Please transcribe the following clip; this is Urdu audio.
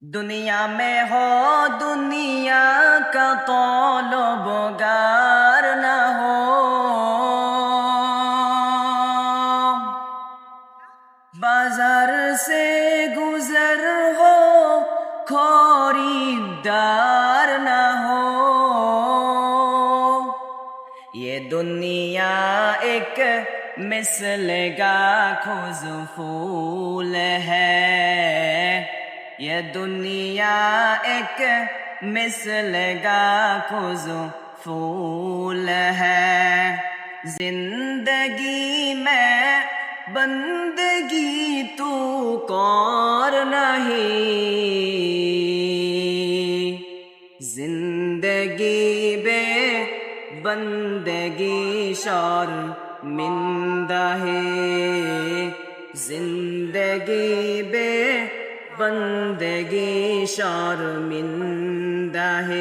دنیا میں ہو دنیا کا طلبگار نہ ہو، بازار سے گزر ہو خریدار نہ ہو۔ یہ دنیا ایک مثل گاکھوز پھول ہے، یہ دنیا ایک مثل گاکھوز پھول ہے۔ زندگی میں بندگی تو کار نہیں، زندگی بے بندگی شرمندہ ہے، زندگی بے بندگی شرمندہ ہے۔